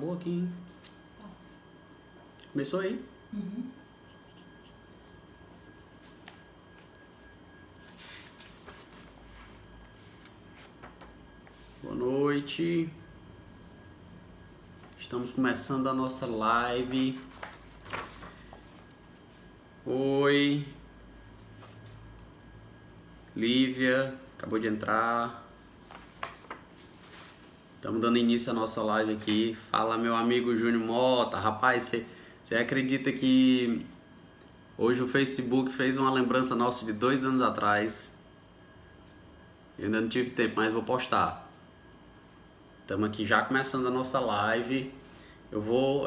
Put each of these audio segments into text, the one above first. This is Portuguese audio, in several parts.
Boa aqui, hein? Começou aí? Uhum. Boa noite. Estamos começando a nossa live. Oi. Lívia, acabou de entrar. Estamos dando início à nossa live aqui. Fala, meu amigo Júnior Mota. Rapaz, você acredita que hoje o Facebook fez uma lembrança nossa de 2 anos atrás? Eu ainda não tive tempo, mas vou postar. Estamos aqui já começando a nossa live.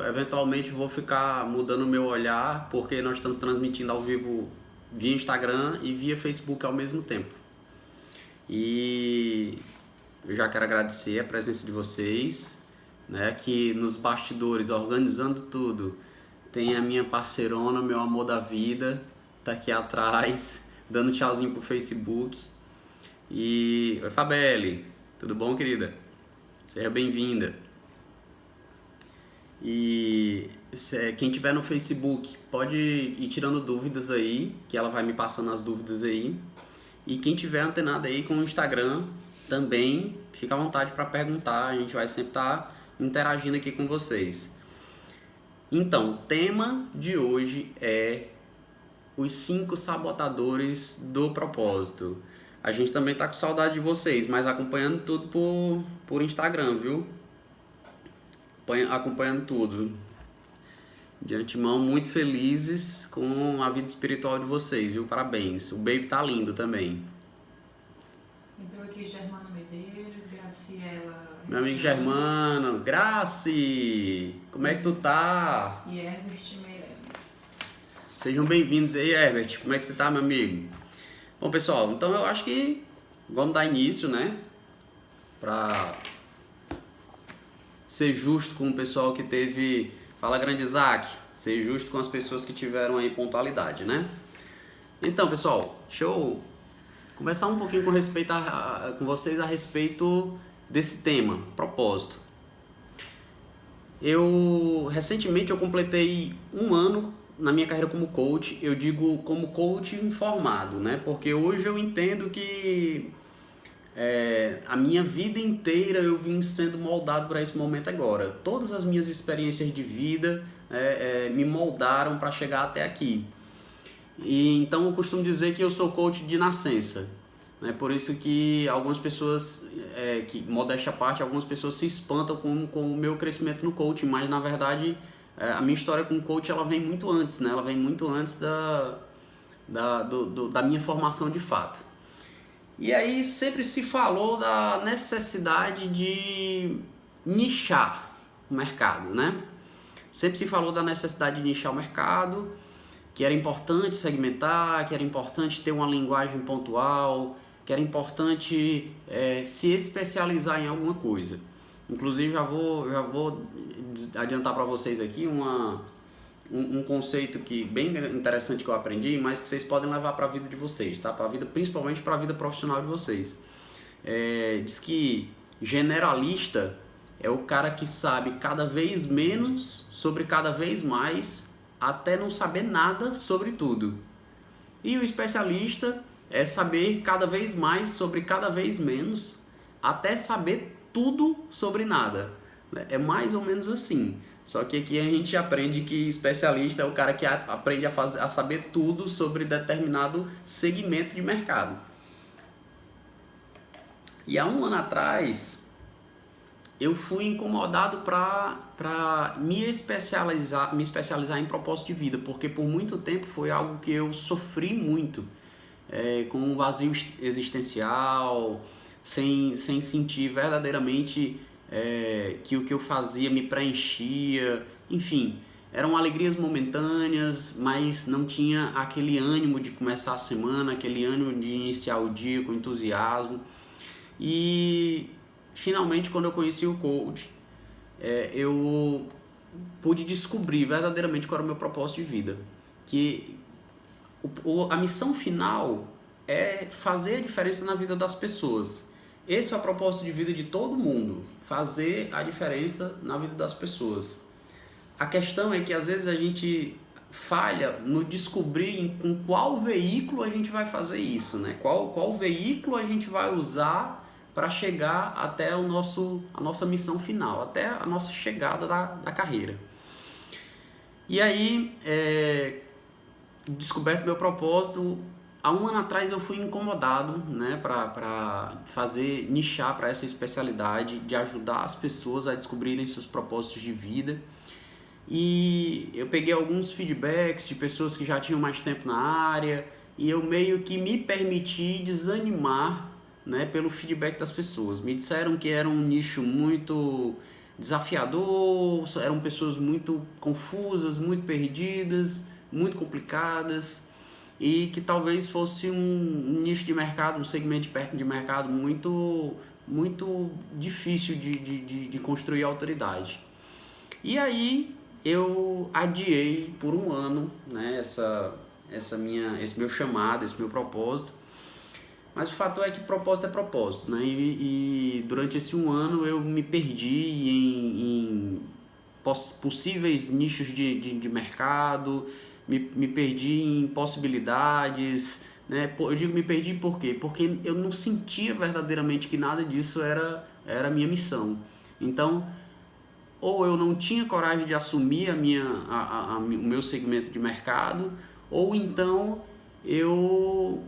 Eventualmente vou ficar mudando o meu olhar, porque nós estamos transmitindo ao vivo via Instagram e via Facebook ao mesmo tempo. E eu já quero agradecer a presença de vocês, né? Que nos bastidores, organizando tudo, tem a minha parceirona, meu amor da vida, tá aqui atrás, dando tchauzinho pro Facebook. E oi, Fabelle, tudo bom, querida? Seja bem-vinda. E quem tiver no Facebook pode ir tirando dúvidas aí, que ela vai me passando as dúvidas aí. E quem tiver antenado aí com o Instagram também, fica à vontade para perguntar, a gente vai sempre estar interagindo aqui com vocês. Então, o tema de hoje é os 5 sabotadores do propósito. A gente também tá com saudade de vocês, mas acompanhando tudo por Instagram, viu? Acompanhando tudo. De antemão, muito felizes com a vida espiritual de vocês, viu? Parabéns. O baby tá lindo também. Entrou aqui Germano Medeiros, Graciela... Meu amigo Germano. Graci! Como é que tu tá? E Herbert Meirelles. Sejam bem-vindos aí, Herbert. Como é que você tá, meu amigo? Bom, pessoal, então eu acho que vamos dar início, né? Pra ser justo com o pessoal que teve... Fala, grande Isaac. Ser justo com as pessoas que tiveram aí pontualidade, né? Então, pessoal, deixa eu conversar um pouquinho com vocês a respeito desse tema, propósito. Recentemente eu completei 1 ano na minha carreira como coach. Eu digo como coach informado, né? Porque hoje eu entendo que a minha vida inteira eu vim sendo moldado para esse momento agora. Todas as minhas experiências de vida me moldaram para chegar até aqui. E então eu costumo dizer que eu sou coach de nascença. Né? Por isso que algumas pessoas, modéstia à parte, algumas pessoas se espantam com o meu crescimento no coaching, mas na verdade a minha história com o coach ela vem muito antes, né? Ela vem muito antes da minha formação de fato. E aí sempre se falou da necessidade de nichar o mercado, né? Sempre se falou da necessidade de nichar o mercado, que era importante segmentar, que era importante ter uma linguagem pontual, que era importante se especializar em alguma coisa. Inclusive já vou adiantar para vocês aqui um conceito bem interessante que eu aprendi, mas que vocês podem levar para a vida de vocês, tá? Principalmente para a vida profissional de vocês. Diz que generalista é o cara que sabe cada vez menos sobre cada vez mais, até não saber nada sobre tudo. E o especialista é saber cada vez mais sobre cada vez menos, até saber tudo sobre nada. É mais ou menos assim. Só que aqui a gente aprende que especialista é o cara que aprende a saber tudo sobre determinado segmento de mercado. E há 1 ano atrás, eu fui incomodado para me especializar em propósito de vida, porque por muito tempo foi algo que eu sofri muito, com um vazio existencial, sem sentir verdadeiramente que o que eu fazia me preenchia, enfim, eram alegrias momentâneas, mas não tinha aquele ânimo de começar a semana, aquele ânimo de iniciar o dia com entusiasmo. E finalmente, quando eu conheci o coach, eu pude descobrir verdadeiramente qual era o meu propósito de vida, que a missão final é fazer a diferença na vida das pessoas. Esse é o propósito de vida de todo mundo. fazer a diferença na vida das pessoas. A questão é que às vezes a gente falha no descobrir com qual veículo a gente vai fazer isso, né? Qual veículo a gente vai usar para chegar até a nossa missão final, até a nossa chegada da carreira. E aí, descoberto meu propósito, há um ano atrás eu fui incomodado, né, para nichar para essa especialidade de ajudar as pessoas a descobrirem seus propósitos de vida. E eu peguei alguns feedbacks de pessoas que já tinham mais tempo na área e eu meio que me permiti desanimar, né, pelo feedback das pessoas. Me disseram que era um nicho muito desafiador, eram pessoas muito confusas, muito perdidas, muito complicadas e que talvez fosse um nicho de mercado, um segmento de mercado muito difícil de construir autoridade. E aí eu adiei por um ano, né, esse meu chamado, esse meu propósito. Mas o fato é que propósito é propósito, né? E durante esse um ano eu me perdi em possíveis nichos de mercado, me perdi em possibilidades, né? Eu digo me perdi por quê? Porque eu não sentia verdadeiramente que nada disso era a minha missão. Então, ou eu não tinha coragem de assumir o meu segmento de mercado, ou então eu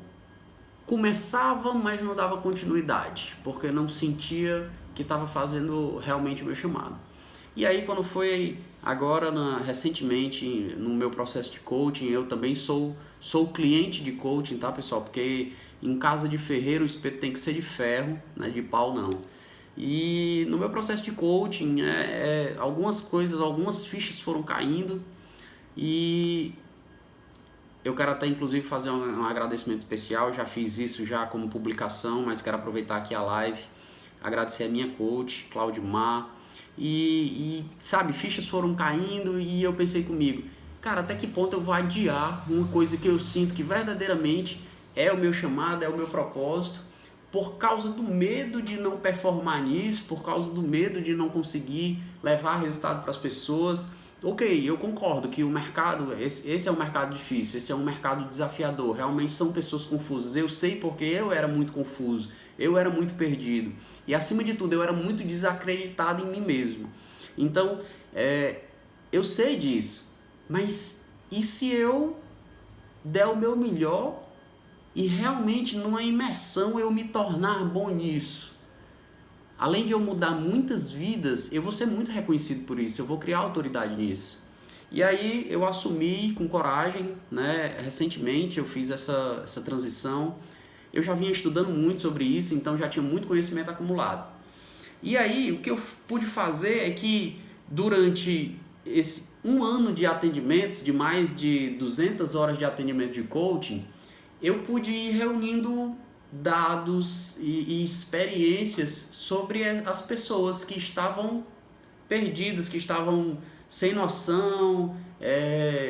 começava, mas não dava continuidade, porque não sentia que estava fazendo realmente o meu chamado. E aí quando foi agora, recentemente, no meu processo de coaching, eu também sou cliente de coaching, tá, pessoal? Porque em casa de ferreiro o espeto tem que ser de ferro, né, de pau não. E no meu processo de coaching, algumas coisas, algumas fichas foram caindo e eu quero até inclusive fazer um agradecimento especial, já fiz isso já como publicação, mas quero aproveitar aqui a live, agradecer a minha coach, Claudimar, e sabe, fichas foram caindo e eu pensei comigo, cara, até que ponto eu vou adiar uma coisa que eu sinto que verdadeiramente é o meu chamado, é o meu propósito, por causa do medo de não performar nisso, por causa do medo de não conseguir levar resultado para as pessoas. Ok, eu concordo que o mercado, esse é um mercado difícil, esse é um mercado desafiador, realmente são pessoas confusas, eu sei porque eu era muito confuso, eu era muito perdido e acima de tudo eu era muito desacreditado em mim mesmo. Então, eu sei disso, mas e se eu der o meu melhor e realmente numa imersão eu me tornar bom nisso? Além de eu mudar muitas vidas, eu vou ser muito reconhecido por isso, eu vou criar autoridade nisso. E aí eu assumi com coragem, né? Recentemente eu fiz essa transição, eu já vinha estudando muito sobre isso, então já tinha muito conhecimento acumulado. E aí o que eu pude fazer é que durante esse um ano de atendimentos, de mais de 200 horas de atendimento de coaching, eu pude ir reunindo dados e experiências sobre as pessoas que estavam perdidas, que estavam sem noção,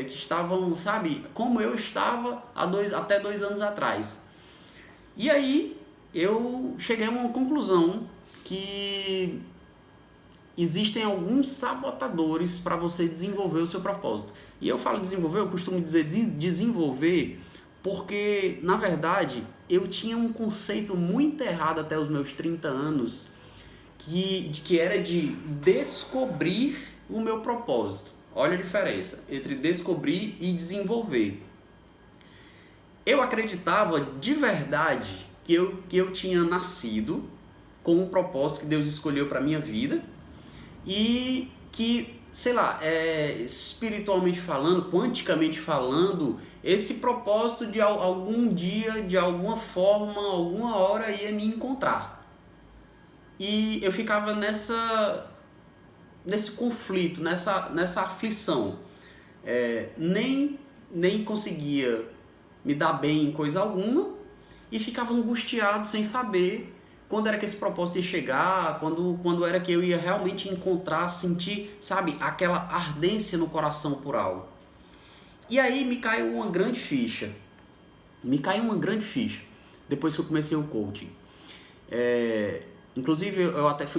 que estavam, sabe, como eu estava até 2 anos atrás. E aí eu cheguei a uma conclusão que existem alguns sabotadores para você desenvolver o seu propósito. E eu falo desenvolver, eu costumo dizer desenvolver, porque, na verdade, eu tinha um conceito muito errado até os meus 30 anos, que era de descobrir o meu propósito. Olha a diferença entre descobrir e desenvolver. Eu acreditava de verdade que eu tinha nascido com um propósito que Deus escolheu para a minha vida e que, sei lá, espiritualmente falando, quanticamente falando, esse propósito de algum dia, de alguma forma, alguma hora ia me encontrar. E eu ficava nesse conflito, nessa aflição. Nem conseguia me dar bem em coisa alguma e ficava angustiado sem saber quando era que esse propósito ia chegar, quando era que eu ia realmente encontrar, sentir, sabe, aquela ardência no coração por algo. E aí me caiu uma grande ficha. Depois que eu comecei o coaching. Inclusive,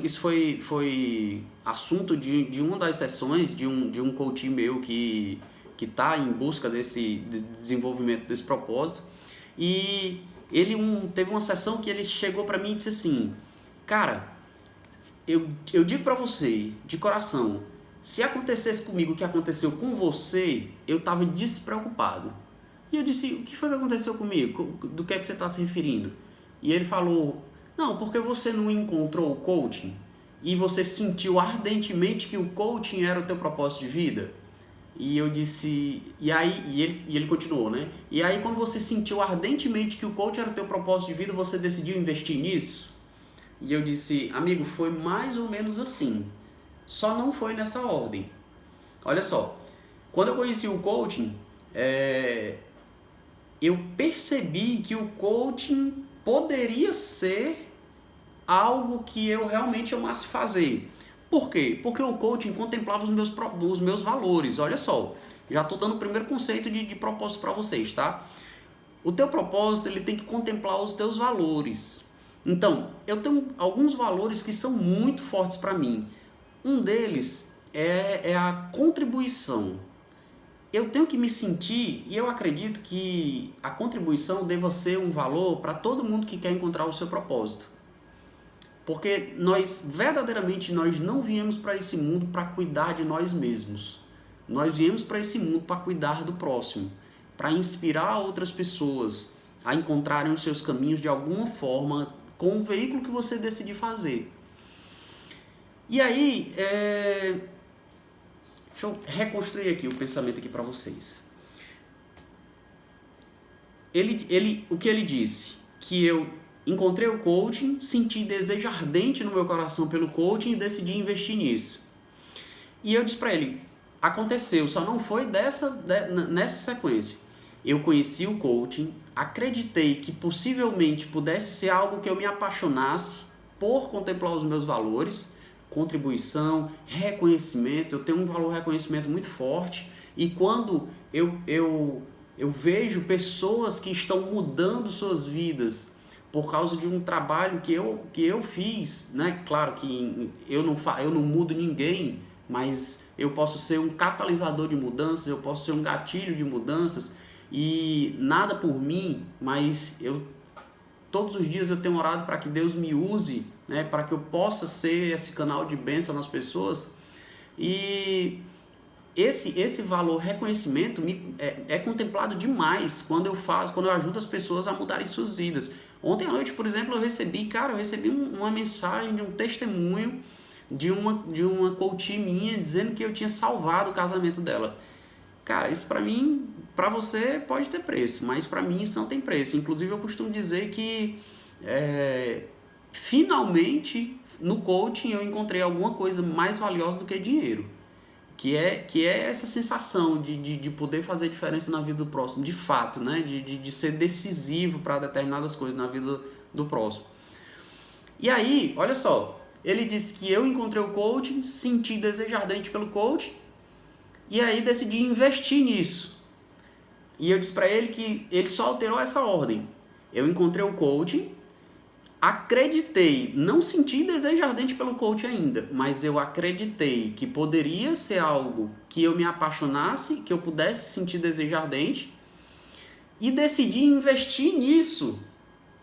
isso foi assunto de uma das sessões de um coach meu que está em busca desse desenvolvimento desse propósito. E teve uma sessão que ele chegou para mim e disse assim: cara, eu digo para você, de coração, se acontecesse comigo o que aconteceu com você, eu estava despreocupado. E eu disse: o que foi que aconteceu comigo? Do que é que você está se referindo? E ele falou: não, porque você não encontrou o coaching e você sentiu ardentemente que o coaching era o teu propósito de vida. E eu disse, e ele continuou, né? E aí quando você sentiu ardentemente que o coaching era o teu propósito de vida, você decidiu investir nisso? E eu disse: amigo, foi mais ou menos assim. Só não foi nessa ordem. Olha só, quando eu conheci o coaching, eu percebi que o coaching poderia ser algo que eu realmente amasse fazer. Por quê? Porque o coaching contemplava os meus valores. Olha só, já estou dando o primeiro conceito de propósito para vocês, tá? O teu propósito ele tem que contemplar os teus valores. Então, eu tenho alguns valores que são muito fortes para mim. Um deles é a contribuição. Eu tenho que me sentir, e eu acredito que a contribuição deva ser um valor para todo mundo que quer encontrar o seu propósito. Porque verdadeiramente, nós não viemos para esse mundo para cuidar de nós mesmos. Nós viemos para esse mundo para cuidar do próximo, para inspirar outras pessoas a encontrarem os seus caminhos de alguma forma com o veículo que você decidir fazer. E aí, deixa eu reconstruir aqui o pensamento aqui para vocês. O que ele disse? Que eu encontrei o coaching, senti desejo ardente no meu coração pelo coaching e decidi investir nisso. E eu disse para ele: aconteceu, só não foi nessa sequência. Eu conheci o coaching, acreditei que possivelmente pudesse ser algo que eu me apaixonasse por contemplar os meus valores, contribuição, reconhecimento. Eu tenho um valor reconhecimento muito forte, e quando eu vejo pessoas que estão mudando suas vidas por causa de um trabalho que eu fiz, né? Claro que eu não mudo ninguém, mas eu posso ser um catalisador de mudanças, eu posso ser um gatilho de mudanças, e nada por mim, mas todos os dias eu tenho orado para que Deus me use, né? Para que eu possa ser esse canal de bênção nas pessoas. E esse valor reconhecimento é contemplado demais quando eu ajudo as pessoas a mudarem suas vidas. Ontem à noite, por exemplo, eu recebi uma mensagem de um testemunho de uma coach minha dizendo que eu tinha salvado o casamento dela. Cara, isso pra mim, pra você pode ter preço, mas pra mim isso não tem preço. Inclusive eu costumo dizer que finalmente no coaching eu encontrei alguma coisa mais valiosa do que dinheiro. Que é essa sensação de poder fazer diferença na vida do próximo, de fato, né? De ser decisivo para determinadas coisas na vida do próximo. E aí, olha só, ele disse que eu encontrei o coaching, senti desejo ardente pelo coaching, e aí decidi investir nisso. E eu disse para ele que ele só alterou essa ordem. Eu encontrei o coaching, acreditei, não senti desejo ardente pelo coach ainda, mas eu acreditei que poderia ser algo que eu me apaixonasse, que eu pudesse sentir desejo ardente, e decidi investir nisso.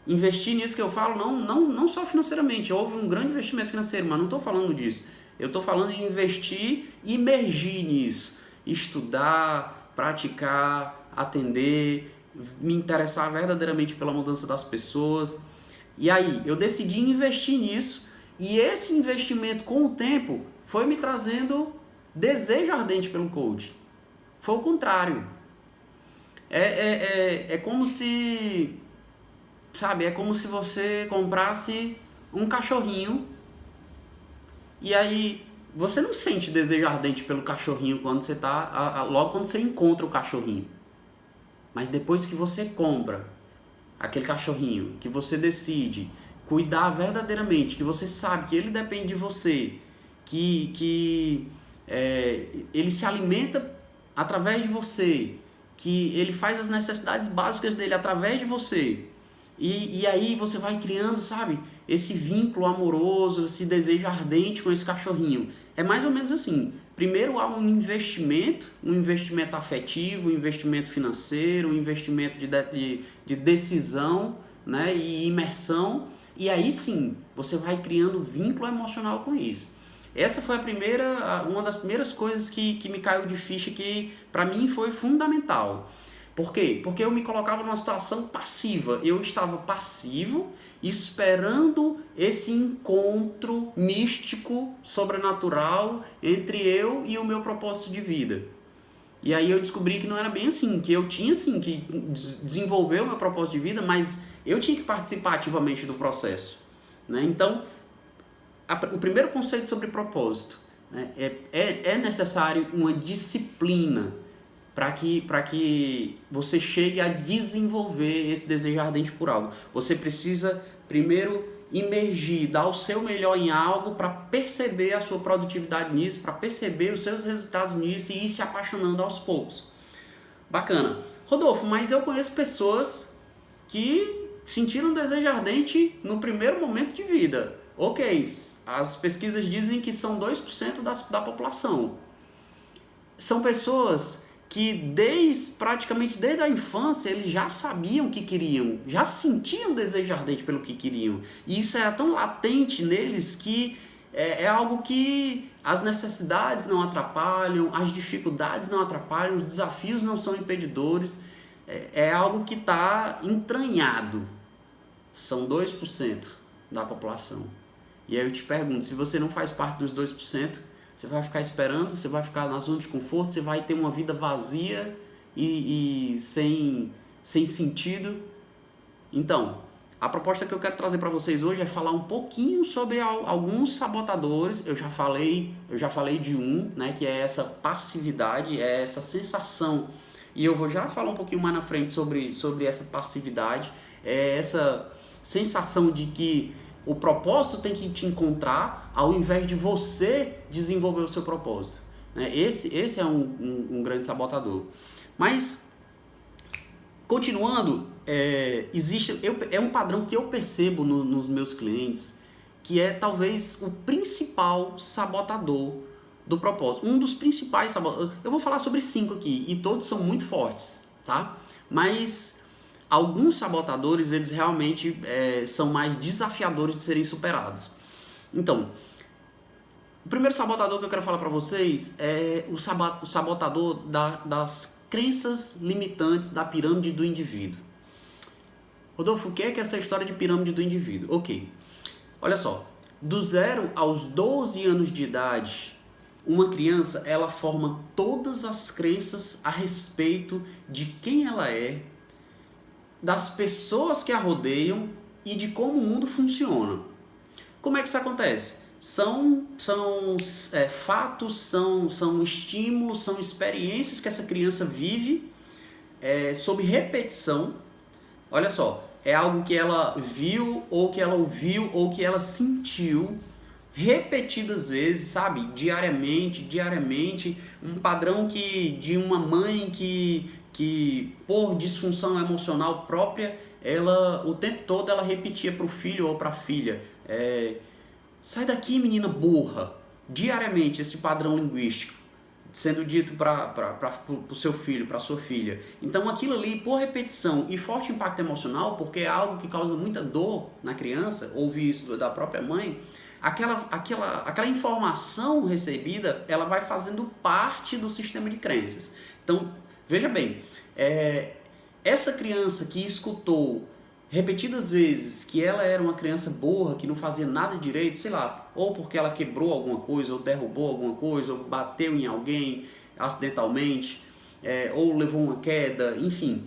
Investir nisso que eu falo, não só financeiramente, houve um grande investimento financeiro, mas não estou falando disso. Eu estou falando em investir e imergir nisso, estudar, praticar, atender, me interessar verdadeiramente pela mudança das pessoas. E aí, eu decidi investir nisso, e esse investimento com o tempo foi me trazendo desejo ardente pelo coach. Foi o contrário. É como se, sabe, é como se você comprasse um cachorrinho, e aí você não sente desejo ardente pelo cachorrinho quando você logo quando você encontra o cachorrinho. Mas depois que você compra aquele cachorrinho, que você decide cuidar verdadeiramente, que você sabe que ele depende de você, que ele se alimenta através de você, que ele faz as necessidades básicas dele através de você, E aí você vai criando, sabe, esse vínculo amoroso, esse desejo ardente com esse cachorrinho. É mais ou menos assim. Primeiro há um investimento afetivo, um investimento financeiro, um investimento de decisão, né, e imersão. E aí sim, você vai criando vínculo emocional com isso. Essa foi uma das primeiras coisas que me caiu de ficha, que para mim foi fundamental. Por quê? Porque eu me colocava numa situação passiva. Eu estava passivo, esperando esse encontro místico, sobrenatural, entre eu e o meu propósito de vida. E aí eu descobri que não era bem assim, que eu tinha sim que desenvolver o meu propósito de vida, mas eu tinha que participar ativamente do processo, né? Então, o primeiro conceito sobre propósito, né, é necessário uma disciplina para que você chegue a desenvolver esse desejo ardente por algo. Você precisa primeiro imergir, dar o seu melhor em algo para perceber a sua produtividade nisso, para perceber os seus resultados nisso e ir se apaixonando aos poucos. Bacana. Rodolfo, mas eu conheço pessoas que sentiram um desejo ardente no primeiro momento de vida. Ok, as pesquisas dizem que são 2% da população. São pessoas que praticamente desde a infância eles já sabiam o que queriam, já sentiam desejo ardente pelo que queriam. E isso era tão latente neles que é algo que as necessidades não atrapalham, as dificuldades não atrapalham, os desafios não são impedidores. É algo que está entranhado. São 2% da população. E aí eu te pergunto, se você não faz parte dos 2%, você vai ficar esperando, você vai ficar na zona de conforto, você vai ter uma vida vazia e sem sentido. Então, a proposta que eu quero trazer para vocês hoje é falar um pouquinho sobre alguns sabotadores. Eu já falei de um, né, que é essa passividade, é essa sensação. E eu vou já falar um pouquinho mais na frente sobre essa passividade, é essa sensação de que o propósito tem que te encontrar ao invés de você desenvolver o seu propósito, né? Esse é um grande sabotador. Mas, continuando, é um padrão que eu percebo nos meus clientes, que é talvez o principal sabotador do propósito. Um dos principais sabotadores. Eu vou falar sobre 5 aqui, e todos são muito fortes, tá? Mas alguns sabotadores, eles realmente são mais desafiadores de serem superados. Então, o primeiro sabotador que eu quero falar para vocês é o sabotador das crenças limitantes da pirâmide do indivíduo. Rodolfo, o que é essa história de pirâmide do indivíduo? Ok, olha só, do 0 aos 12 anos de idade, uma criança, ela forma todas as crenças a respeito de quem ela é, das pessoas que a rodeiam e de como o mundo funciona. Como é que isso acontece? São fatos, são estímulos, são experiências que essa criança vive sob repetição. Olha só, é algo que ela viu, ou que ela ouviu, ou que ela sentiu repetidas vezes, sabe? Diariamente, um padrão de uma mãe que por disfunção emocional própria, ela o tempo todo ela repetia para o filho ou para a filha, sai daqui, menina burra, diariamente, esse padrão linguístico sendo dito para o seu filho, para a sua filha. Então aquilo ali, por repetição e forte impacto emocional, porque é algo que causa muita dor na criança, ouvir isso da própria mãe, aquela informação recebida, ela vai fazendo parte do sistema de crenças. Então, veja bem, essa criança que escutou repetidas vezes que ela era uma criança burra, que não fazia nada direito, sei lá, ou porque ela quebrou alguma coisa, ou derrubou alguma coisa, ou bateu em alguém acidentalmente, ou levou uma queda, enfim,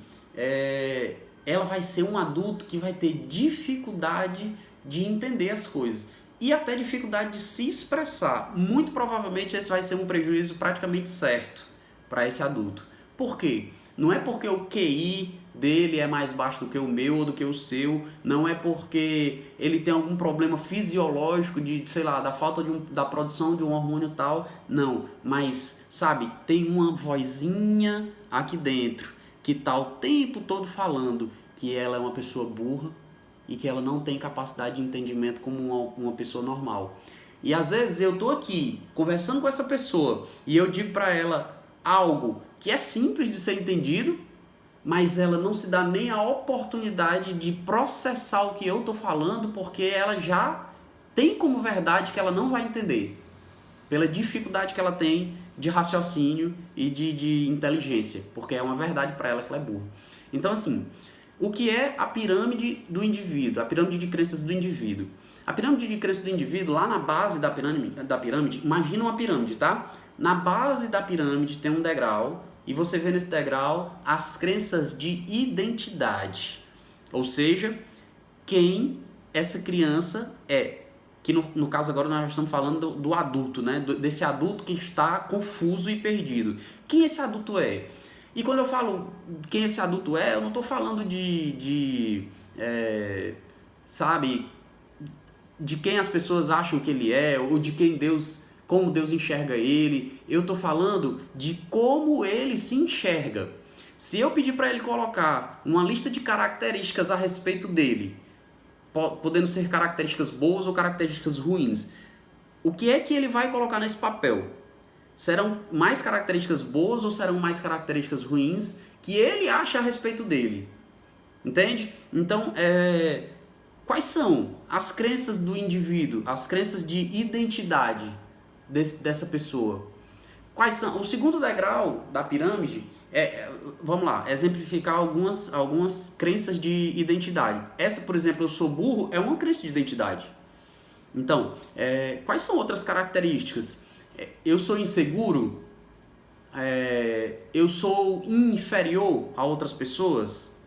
ela vai ser um adulto que vai ter dificuldade de entender as coisas e até dificuldade de se expressar. Muito provavelmente esse vai ser um prejuízo praticamente certo para esse adulto. Por quê? Não é porque o QI dele é mais baixo do que o meu ou do que o seu, não é porque ele tem algum problema fisiológico sei lá, da falta da produção de um hormônio tal, não, mas, sabe, tem uma vozinha aqui dentro que tá o tempo todo falando que ela é uma pessoa burra, e que ela não tem capacidade de entendimento como uma pessoa normal. E às vezes eu tô aqui conversando com essa pessoa e eu digo para ela algo que é simples de ser entendido, mas ela não se dá nem a oportunidade de processar o que eu tô falando, porque ela já tem como verdade que ela não vai entender, pela dificuldade que ela tem de raciocínio e de inteligência, porque é uma verdade para ela que ela é burra. Então, assim, o que é a pirâmide do indivíduo, a pirâmide de crenças do indivíduo? A pirâmide de crenças do indivíduo, lá na base da pirâmide, imagina uma pirâmide, tá? Na base da pirâmide tem um degrau, e você vê nesse degrau as crenças de identidade, ou seja, quem essa criança é. Que no caso agora nós estamos falando do adulto, né? Desse adulto que está confuso e perdido. Quem esse adulto é? E quando eu falo quem esse adulto é, eu não estou falando sabe, de quem as pessoas acham que ele é, ou de quem Deus, como Deus enxerga ele. Eu estou falando de como ele se enxerga. Se eu pedir para ele colocar uma lista de características a respeito dele, podendo ser características boas ou características ruins, o que é que ele vai colocar nesse papel? Serão mais características boas ou serão mais características ruins que ele acha a respeito dele? Entende? Então, quais são as crenças do indivíduo, as crenças de identidade dessa pessoa? Quais são? O segundo degrau da pirâmide vamos lá, exemplificar algumas crenças de identidade. Essa, por exemplo, eu sou burro, é uma crença de identidade. Então, quais são outras características? Eu sou inseguro? Eu sou inferior a outras pessoas?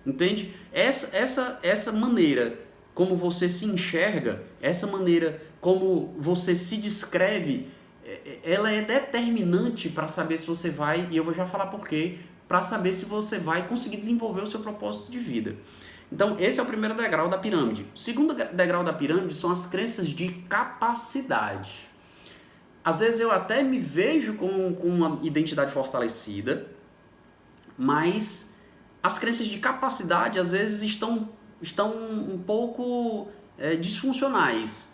Entende? Essa maneira como você se enxerga, essa maneira como você se descreve, ela é determinante para saber se você vai, e eu vou já falar por quê, para saber se você vai conseguir desenvolver o seu propósito de vida. Então, esse é o primeiro degrau da pirâmide. O segundo degrau da pirâmide são as crenças de capacidade. Às vezes eu até me vejo com uma identidade fortalecida, mas as crenças de capacidade às vezes estão um pouco disfuncionais.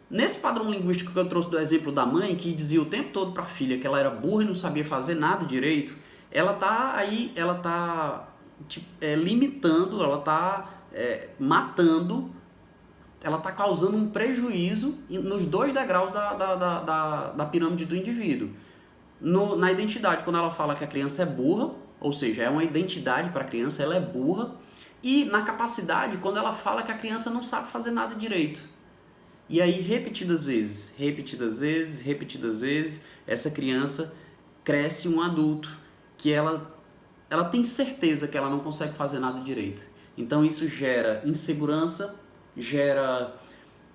Nesse padrão linguístico que eu trouxe do exemplo da mãe, que dizia o tempo todo para a filha que ela era burra e não sabia fazer nada direito, ela tá limitando, ela tá matando, ela tá causando um prejuízo nos dois degraus da pirâmide do indivíduo. Na identidade, quando ela fala que a criança é burra, ou seja, é uma identidade para a criança, ela é burra, e na capacidade, quando ela fala que a criança não sabe fazer nada direito. E aí, repetidas vezes, essa criança cresce um adulto que ela tem certeza que ela não consegue fazer nada direito. Então isso gera insegurança, gera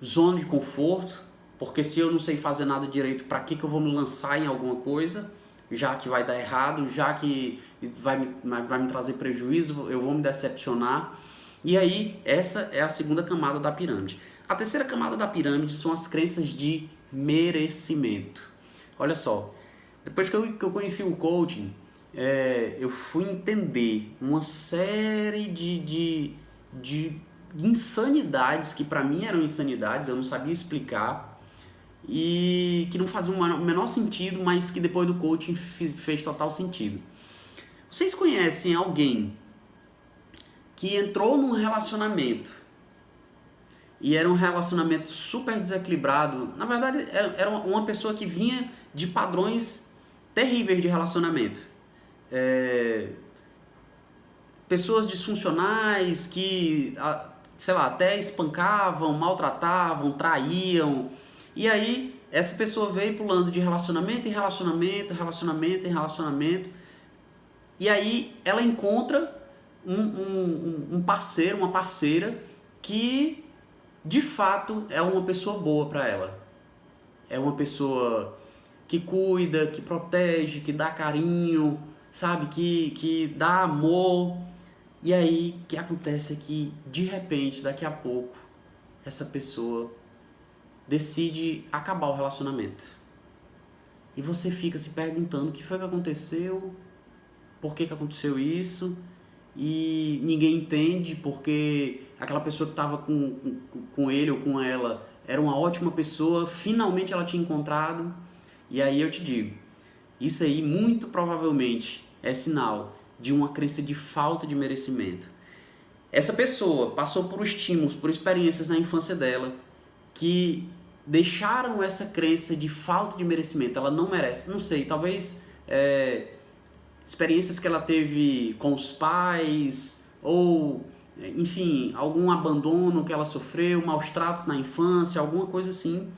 zona de conforto, porque se eu não sei fazer nada direito, para que eu vou me lançar em alguma coisa, já que vai dar errado, já que vai me trazer prejuízo, eu vou me decepcionar. E aí, essa é a segunda camada da pirâmide. A terceira camada da pirâmide são as crenças de merecimento. Olha só, depois que eu conheci o coaching, eu fui entender uma série de insanidades que para mim eram insanidades, eu não sabia explicar e que não faziam o menor sentido, mas que depois do coaching fez total sentido. Vocês conhecem alguém que entrou num relacionamento e era um relacionamento super desequilibrado? Na verdade, era uma pessoa que vinha de padrões terríveis de relacionamento. Pessoas disfuncionais que, sei lá, até espancavam, maltratavam, traíam. E aí, essa pessoa veio pulando de relacionamento em relacionamento, relacionamento em relacionamento. E aí, ela encontra um parceiro, uma parceira que de fato é uma pessoa boa para ela. É uma pessoa que cuida, que protege, que dá carinho, sabe? Que dá amor. E aí, o que acontece é que, de repente, daqui a pouco, essa pessoa decide acabar o relacionamento. E você fica se perguntando o que foi que aconteceu, por que aconteceu isso, e ninguém entende porque aquela pessoa que estava com ele ou com ela era uma ótima pessoa, finalmente ela tinha encontrado, e aí eu te digo, isso aí muito provavelmente é sinal de uma crença de falta de merecimento. Essa pessoa passou por estímulos, por experiências na infância dela que deixaram essa crença de falta de merecimento. Ela não merece, não sei, talvez experiências que ela teve com os pais ou, enfim, algum abandono que ela sofreu, maus tratos na infância, alguma coisa assim,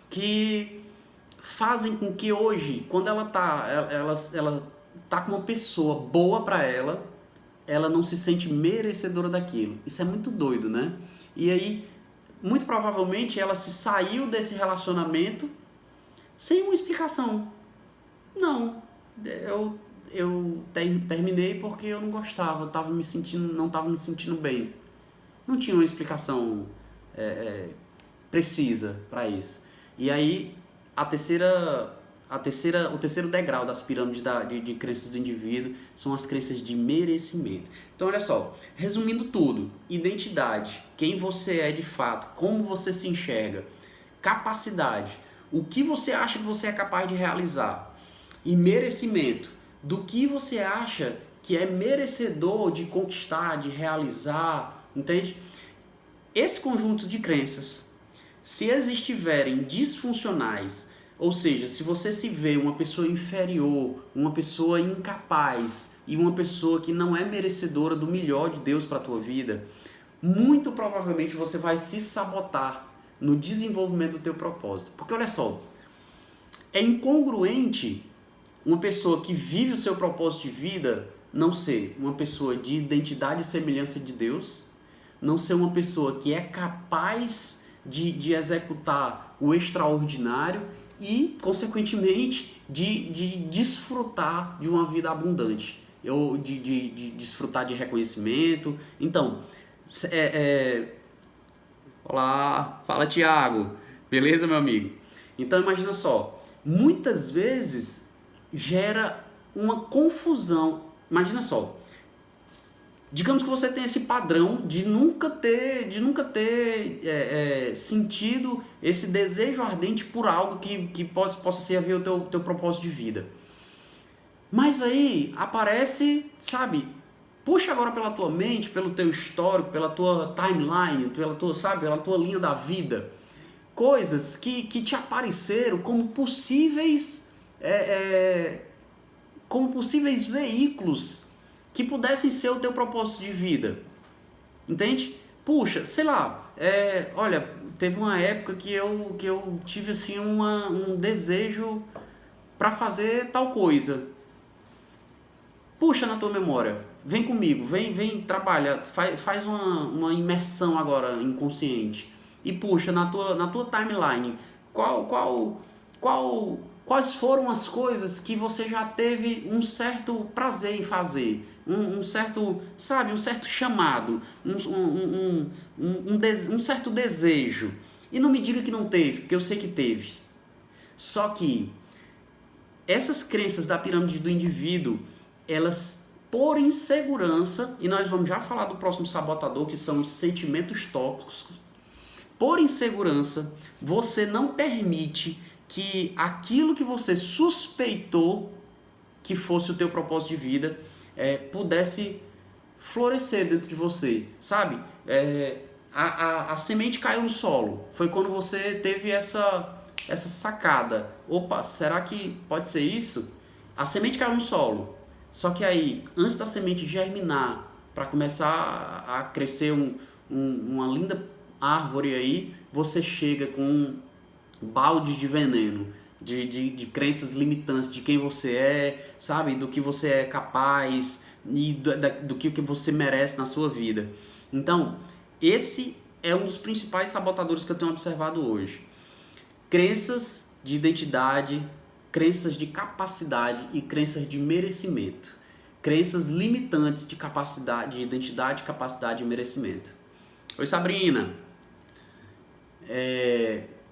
que fazem com que hoje, quando ela tá com uma pessoa boa para ela não se sente merecedora daquilo. Isso é muito doido, né? E aí, muito provavelmente, ela se saiu desse relacionamento sem uma explicação. Não, eu terminei porque eu não gostava, não estava me sentindo bem. Não tinha uma explicação precisa para isso. E aí, o terceiro degrau das pirâmides de crenças do indivíduo são as crenças de merecimento. Então, olha só, resumindo tudo: identidade, quem você é de fato, como você se enxerga; capacidade, o que você acha que você é capaz de realizar; e merecimento, do que você acha que é merecedor de conquistar, de realizar, entende? Esse conjunto de crenças, se eles estiverem disfuncionais, ou seja, se você se vê uma pessoa inferior, uma pessoa incapaz e uma pessoa que não é merecedora do melhor de Deus para a tua vida, muito provavelmente você vai se sabotar no desenvolvimento do teu propósito. Porque olha só, é incongruente uma pessoa que vive o seu propósito de vida não ser uma pessoa de identidade e semelhança de Deus, não ser uma pessoa que é capaz de executar o extraordinário e, consequentemente, de desfrutar de uma vida abundante, ou de desfrutar de reconhecimento. Então, olá, fala Tiago, beleza, meu amigo? Então, imagina só, muitas vezes gera uma confusão. Imagina só, digamos que você tem esse padrão de nunca ter sentido esse desejo ardente por algo que possa servir o teu propósito de vida. Mas aí aparece, sabe, puxa agora pela tua mente, pelo teu histórico, pela tua timeline, pela tua linha da vida, coisas que te apareceram como possíveis veículos que pudessem ser o teu propósito de vida, entende? Puxa, sei lá, olha, teve uma época que eu tive assim um desejo para fazer tal coisa. Puxa na tua memória, vem comigo, vem trabalha, faz uma imersão agora inconsciente e puxa na tua timeline quais foram as coisas que você já teve um certo prazer em fazer, um certo chamado, um certo desejo. E não me diga que não teve, porque eu sei que teve. Só que essas crenças da pirâmide do indivíduo, elas, por insegurança, e nós vamos já falar do próximo sabotador, que são os sentimentos tóxicos, por insegurança, você não permite que aquilo que você suspeitou que fosse o teu propósito de vida pudesse florescer dentro de você, sabe? A semente caiu no solo, foi quando você teve essa sacada. Opa, será que pode ser isso? A semente caiu no solo, só que aí, antes da semente germinar, para começar a crescer uma linda árvore aí, você chega com baldes de veneno, de crenças limitantes de quem você é, sabe? Do que você é capaz e do que você merece na sua vida. Então, esse é um dos principais sabotadores que eu tenho observado hoje. Crenças de identidade, crenças de capacidade e crenças de merecimento. Crenças limitantes de capacidade, de identidade, capacidade e merecimento. Oi, Sabrina.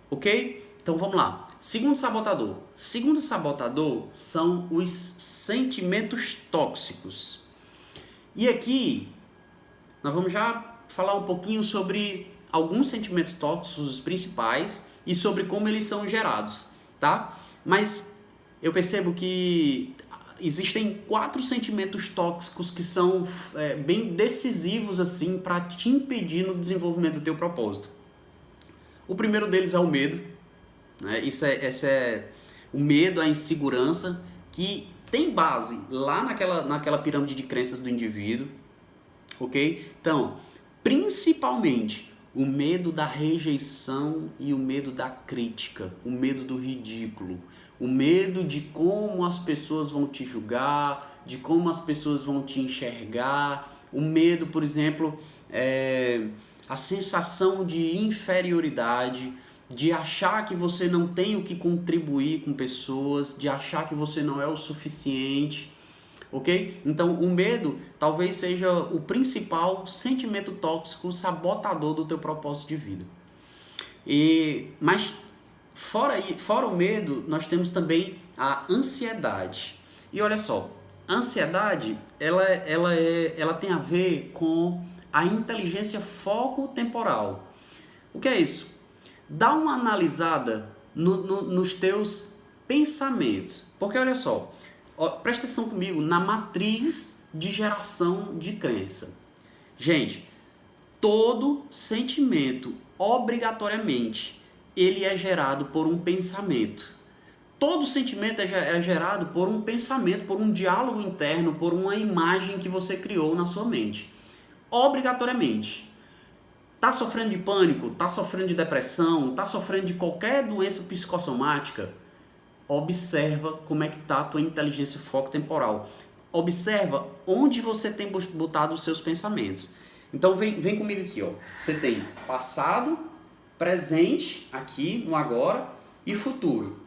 Ok? Então vamos lá. Segundo sabotador. Segundo sabotador são os sentimentos tóxicos. E aqui nós vamos já falar um pouquinho sobre alguns sentimentos tóxicos os principais e sobre como eles são gerados, tá? Mas eu percebo que existem 4 sentimentos tóxicos que são bem decisivos assim para te impedir no desenvolvimento do teu propósito. O primeiro deles é o medo, né? Esse é o medo, a insegurança, que tem base lá naquela pirâmide de crenças do indivíduo, ok? Então, principalmente o medo da rejeição e o medo da crítica, o medo do ridículo, o medo de como as pessoas vão te julgar, de como as pessoas vão te enxergar, o medo, por exemplo, a sensação de inferioridade, de achar que você não tem o que contribuir com pessoas, de achar que você não é o suficiente, ok? Então, o medo talvez seja o principal sentimento tóxico sabotador do teu propósito de vida. Mas fora o medo, nós temos também a ansiedade. E olha só, a ansiedade ela tem a ver com a inteligência foco-temporal. O que é isso? Dá uma analisada nos teus pensamentos. Porque olha só, presta atenção comigo na matriz de geração de crença. Gente, todo sentimento, obrigatoriamente, ele é gerado por um pensamento. Todo sentimento é gerado por um pensamento, por um diálogo interno, por uma imagem que você criou na sua mente. Obrigatoriamente. Tá sofrendo de pânico, tá sofrendo de depressão, tá sofrendo de qualquer doença psicossomática, observa como é que tá a tua inteligência foco-temporal. Observa onde você tem botado os seus pensamentos. Então vem comigo aqui, ó. Você tem passado, presente, aqui no agora, e futuro.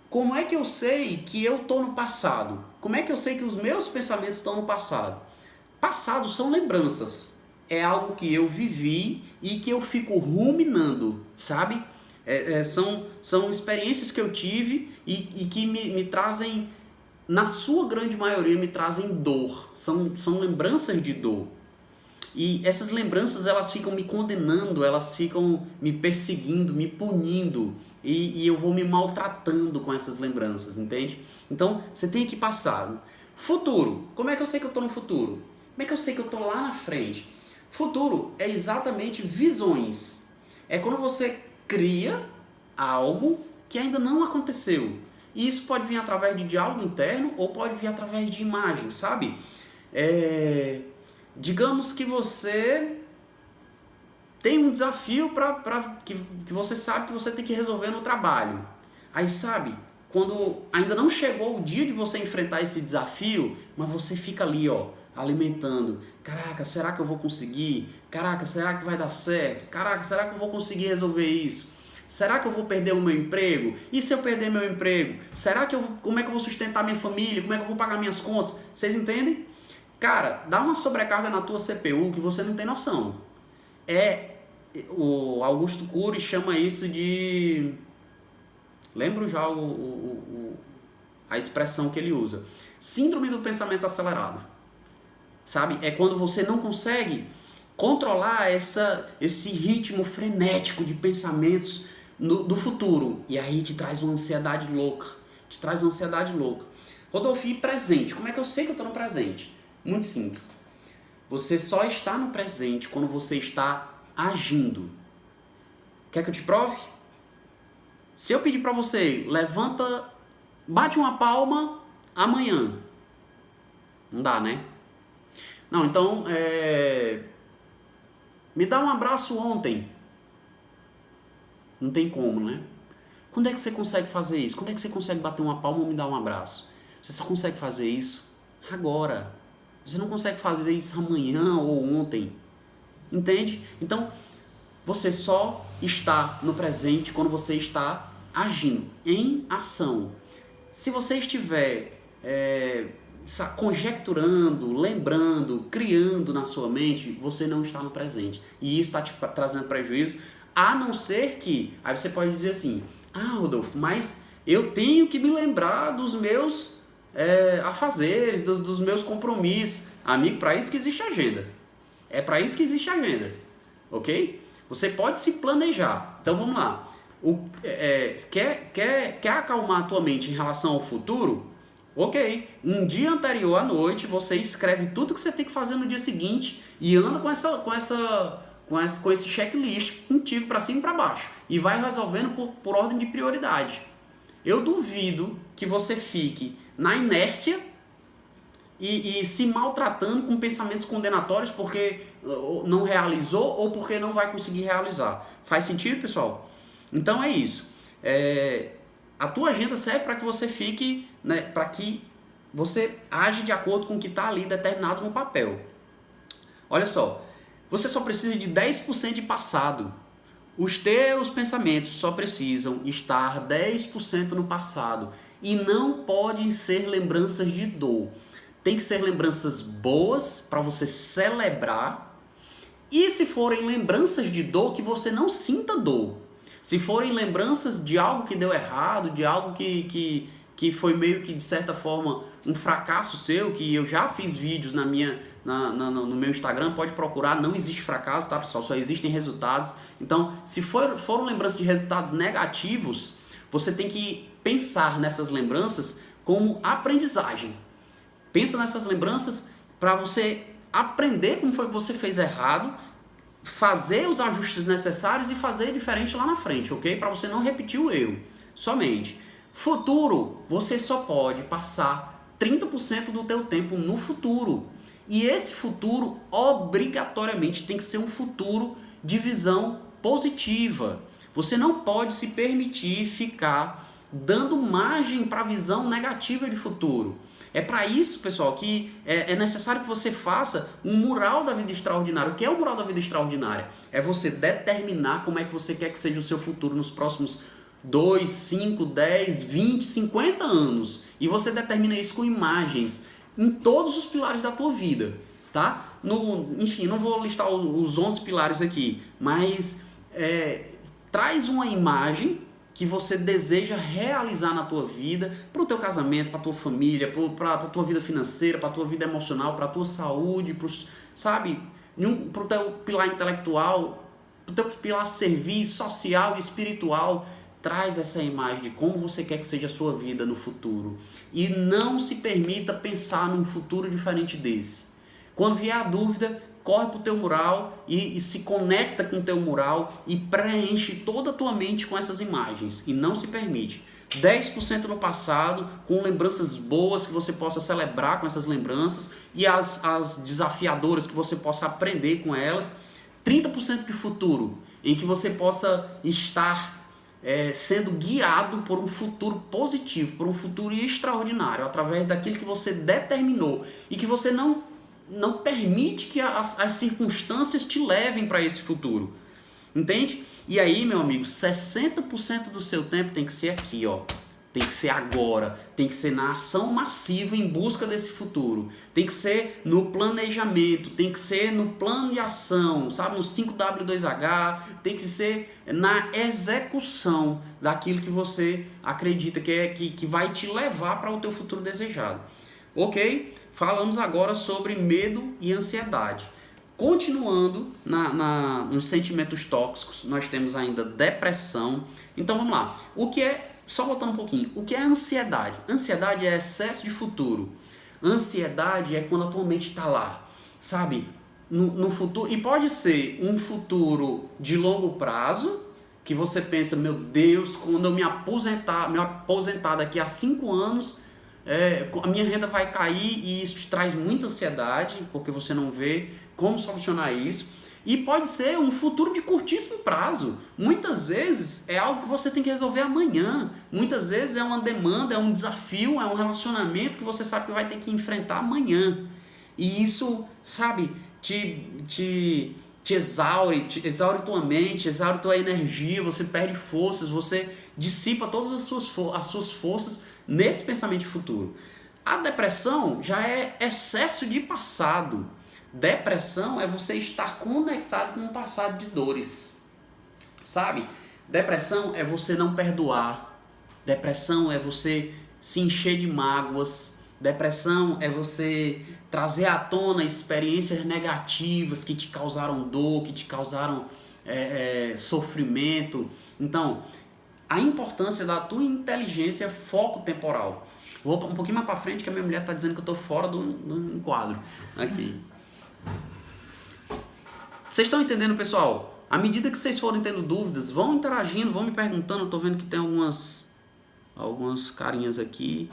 Como é que eu sei que eu tô no passado? Como é que eu sei que os meus pensamentos estão no passado? Passado são lembranças. É algo que eu vivi e que eu fico ruminando, sabe? São experiências que eu tive e que me trazem, na sua grande maioria, me trazem dor. São lembranças de dor. E essas lembranças, elas ficam me condenando, elas ficam me perseguindo, me punindo. E eu vou me maltratando com essas lembranças, entende? Então, você tem que passar. Futuro. Como é que eu sei que eu estou no futuro? Como é que eu sei que eu estou lá na frente? Futuro é exatamente visões. É quando você cria algo que ainda não aconteceu. E isso pode vir através de diálogo interno ou pode vir através de imagem, sabe? Digamos que você tem um desafio que você sabe que você tem que resolver no trabalho. Aí sabe, quando ainda não chegou o dia de você enfrentar esse desafio, mas você fica ali, ó, alimentando. Caraca, será que eu vou conseguir? Caraca, será que vai dar certo? Caraca, será que eu vou conseguir resolver isso? Será que eu vou perder o meu emprego? E se eu perder meu emprego? Como é que eu vou sustentar minha família? Como é que eu vou pagar minhas contas? Vocês entendem? Cara, dá uma sobrecarga na tua CPU que você não tem noção. O Augusto Cury chama isso de... Lembro já a expressão que ele usa. Síndrome do pensamento acelerado. Sabe? É quando você não consegue controlar esse ritmo frenético de pensamentos do futuro. E aí te traz uma ansiedade louca. Rodolfo, e presente? Como é que eu sei que eu estou no presente? Muito simples. Você só está no presente quando você está agindo. Quer que eu te prove? Se eu pedir para você, levanta, bate uma palma amanhã. Não dá, né? Não, então, me dá um abraço ontem. Não tem como, né? Quando é que você consegue fazer isso? Quando é que você consegue bater uma palma ou me dar um abraço? Você só consegue fazer isso agora. Você não consegue fazer isso amanhã ou ontem. Entende? Então, você só está no presente quando você está agindo, em ação. Se você estiver conjecturando, lembrando, criando na sua mente, você não está no presente. E isso está te trazendo prejuízo, a não ser que... Aí você pode dizer assim, Rodolfo, mas eu tenho que me lembrar dos meus afazeres, dos meus compromissos. Amigo, para isso que existe agenda. É para isso que existe a agenda, ok? Você pode se planejar. Então vamos lá. Quer acalmar a tua mente em relação ao futuro? Ok. Um dia anterior à noite, você escreve tudo que você tem que fazer no dia seguinte e anda com esse checklist contigo para cima e para baixo. E vai resolvendo por ordem de prioridade. Eu duvido que você fique na inércia e se maltratando com pensamentos condenatórios porque não realizou ou porque não vai conseguir realizar. Faz sentido, pessoal? Então é isso. A tua agenda serve para que você fique, né, para que você age de acordo com o que está ali determinado no papel. Olha só, você só precisa de 10% de passado. Os teus pensamentos só precisam estar 10% no passado e não podem ser lembranças de dor. Tem que ser lembranças boas para você celebrar. E se forem lembranças de dor, que você não sinta dor. Se forem lembranças de algo que deu errado, de algo que foi meio que de certa forma um fracasso seu, que eu já fiz vídeos no meu Instagram, pode procurar, não existe fracasso, tá, pessoal? Só existem resultados. Então, se foram lembranças de resultados negativos, você tem que pensar nessas lembranças como aprendizagem. Pensa nessas lembranças para você aprender como foi que você fez errado, fazer os ajustes necessários e fazer diferente lá na frente, ok? Para você não repetir o erro. Somente. Futuro, você só pode passar 30% do teu tempo no futuro. E esse futuro, obrigatoriamente, tem que ser um futuro de visão positiva. Você não pode se permitir ficar dando margem para a visão negativa de futuro. É para isso, pessoal, que é necessário que você faça um mural da vida extraordinária. O que é o mural da vida extraordinária? É você determinar como é que você quer que seja o seu futuro nos próximos 2, 5, 10, 20, 50 anos. E você determina isso com imagens em todos os pilares da tua vida, tá? Enfim, não vou listar os 11 pilares aqui, mas traz uma imagem que você deseja realizar na tua vida, para o teu casamento, para a tua família, para a tua vida financeira, para a tua vida emocional, para a tua saúde, para o teu pilar intelectual, para o teu pilar serviço, social e espiritual. Traz essa imagem de como você quer que seja a sua vida no futuro. E não se permita pensar num futuro diferente desse. Quando vier a dúvida, corre para o teu mural e se conecta com o teu mural e preenche toda a tua mente com essas imagens. E não se permite. 10% no passado, com lembranças boas que você possa celebrar com essas lembranças e as desafiadoras que você possa aprender com elas. 30% de futuro, em que você possa estar sendo guiado por um futuro positivo, por um futuro extraordinário, através daquilo que você determinou e que você não permite que as circunstâncias te levem para esse futuro. Entende? E aí, meu amigo, 60% do seu tempo tem que ser aqui, ó. Tem que ser agora, tem que ser na ação massiva em busca desse futuro. Tem que ser no planejamento, tem que ser no plano de ação, sabe? No 5W2H, tem que ser na execução daquilo que você acredita que vai te levar para o teu futuro desejado. Ok? Falamos agora sobre medo e ansiedade. Continuando nos sentimentos tóxicos, nós temos ainda depressão. Então vamos lá. Só voltando um pouquinho, o que é ansiedade? Ansiedade é excesso de futuro. Ansiedade é quando a tua mente está lá, sabe? No futuro. E pode ser um futuro de longo prazo, que você pensa, meu Deus, quando eu me aposentar daqui a 5 anos, a minha renda vai cair, e isso te traz muita ansiedade, porque você não vê como solucionar isso. E pode ser um futuro de curtíssimo prazo. Muitas vezes é algo que você tem que resolver amanhã. Muitas vezes é uma demanda, é um desafio, é um relacionamento que você sabe que vai ter que enfrentar amanhã. E isso, sabe, te exaure tua mente, exaure tua energia, você perde forças, você dissipa todas as suas forças nesse pensamento de futuro. A depressão já é excesso de passado. Depressão é você estar conectado com um passado de dores, sabe? Depressão é você não perdoar. Depressão é você se encher de mágoas. Depressão é você trazer à tona experiências negativas que te causaram dor, que te causaram sofrimento. Então, a importância da tua inteligência foco temporal. Vou um pouquinho mais para frente que a minha mulher está dizendo que eu estou fora do enquadro. Aqui. Vocês estão entendendo, pessoal? À medida que vocês forem tendo dúvidas, vão interagindo, vão me perguntando. Eu tô vendo que tem algumas carinhas aqui.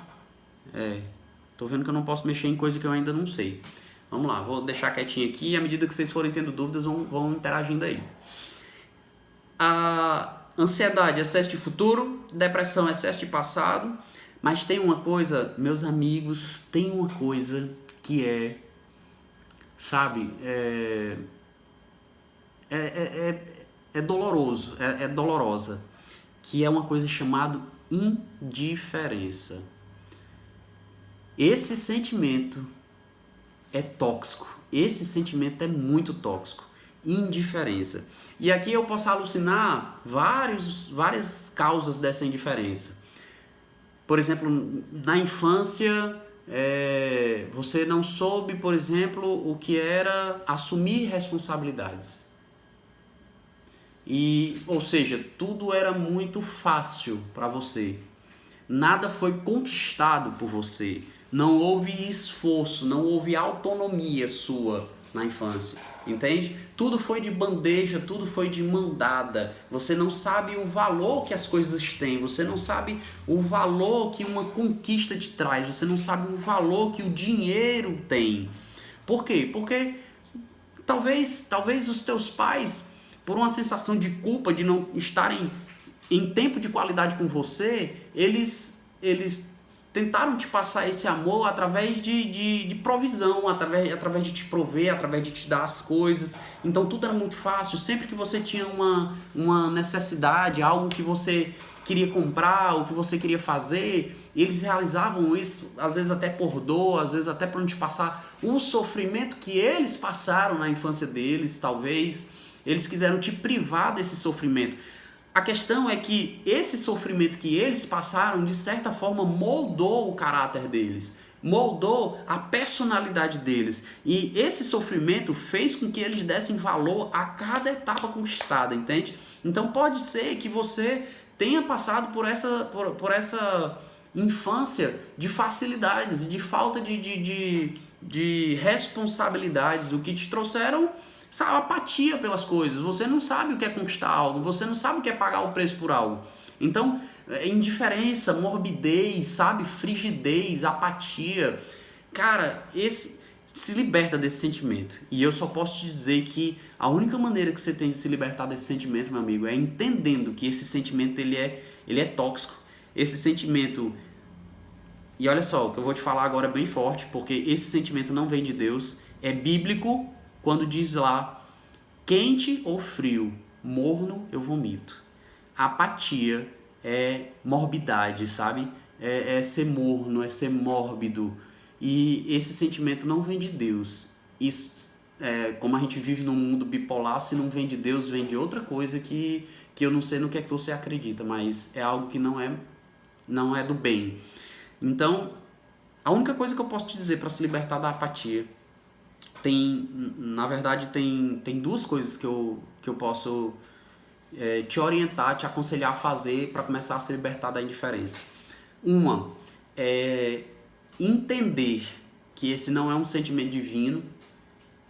Tô vendo que eu não posso mexer em coisa que eu ainda não sei. Vamos lá, vou deixar quietinho aqui. E à medida que vocês forem tendo dúvidas, vão interagindo aí. A ansiedade, excesso de futuro. Depressão, excesso de passado. Mas tem uma coisa, meus amigos, tem uma coisa que sabe, doloroso, dolorosa, que é uma coisa chamada indiferença. Esse sentimento é tóxico, esse sentimento é muito tóxico, indiferença. E aqui eu posso alucinar várias causas dessa indiferença. Por exemplo, na infância, você não soube, por exemplo, o que era assumir responsabilidades. Ou seja, tudo era muito fácil para você. Nada foi conquistado por você. Não houve esforço, não houve autonomia sua na infância. Entende? Tudo foi de bandeja, tudo foi de mão dada. Você não sabe o valor que as coisas têm, você não sabe o valor que uma conquista te traz, você não sabe o valor que o dinheiro tem. Por quê? Porque talvez os teus pais, por uma sensação de culpa de não estarem em tempo de qualidade com você, eles tentaram te passar esse amor através de provisão, através de te prover, através de te dar as coisas. Então tudo era muito fácil. Sempre que você tinha uma necessidade, algo que você queria comprar, o que você queria fazer, eles realizavam isso, às vezes até por dor, às vezes até para não te passar o sofrimento que eles passaram na infância deles, talvez. Eles quiseram te privar desse sofrimento. A questão é que esse sofrimento que eles passaram, de certa forma, moldou o caráter deles, moldou a personalidade deles. E esse sofrimento fez com que eles dessem valor a cada etapa conquistada, entende? Então pode ser que você tenha passado por essa infância de facilidades, de falta de responsabilidades, o que te trouxeram apatia pelas coisas. Você não sabe o que é conquistar algo, você não sabe o que é pagar o preço por algo. Então, indiferença, morbidez, sabe, frigidez, apatia. Cara, se liberta desse sentimento. E eu só posso te dizer que a única maneira que você tem de se libertar desse sentimento, meu amigo, é entendendo que esse sentimento ele é tóxico. Esse sentimento. E olha só, o que eu vou te falar agora é bem forte, porque esse sentimento não vem de Deus, é bíblico. Quando diz lá, quente ou frio, morno eu vomito. Apatia é morbidade, sabe? É ser morno, é ser mórbido. E esse sentimento não vem de Deus. Isso, como a gente vive num mundo bipolar, se não vem de Deus, vem de outra coisa que eu não sei no que é que você acredita, mas é algo que não é do bem. Então, a única coisa que eu posso te dizer para se libertar da apatia na verdade tem duas coisas que eu posso te orientar, te aconselhar a fazer para começar a se libertar da indiferença. Uma é entender que esse não é um sentimento divino,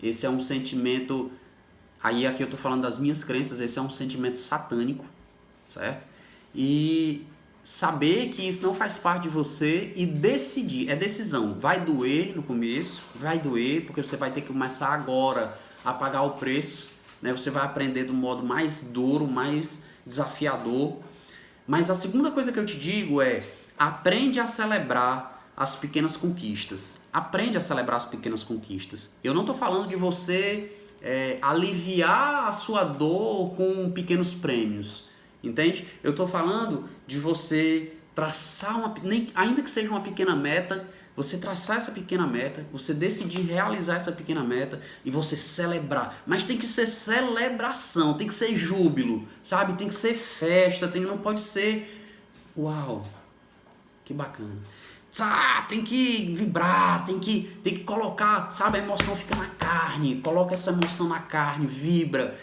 esse é um sentimento, aí aqui eu estou falando das minhas crenças, esse é um sentimento satânico, certo? E saber que isso não faz parte de você e decidir, é decisão. Vai doer no começo, vai doer, porque você vai ter que começar agora a pagar o preço, né? Você vai aprender do modo mais duro, mais desafiador. Mas a segunda coisa que eu te digo é, aprende a celebrar as pequenas conquistas. Aprende a celebrar as pequenas conquistas. Eu não estou falando de você aliviar a sua dor com pequenos prêmios. Entende? Eu estou falando de você traçar ainda que seja uma pequena meta, você traçar essa pequena meta, você decidir realizar essa pequena meta e você celebrar. Mas tem que ser celebração, tem que ser júbilo, sabe? Tem que ser festa, não pode ser uau, que bacana. Tem que vibrar, tem que colocar, sabe, a emoção fica na carne, coloca essa emoção na carne, vibra,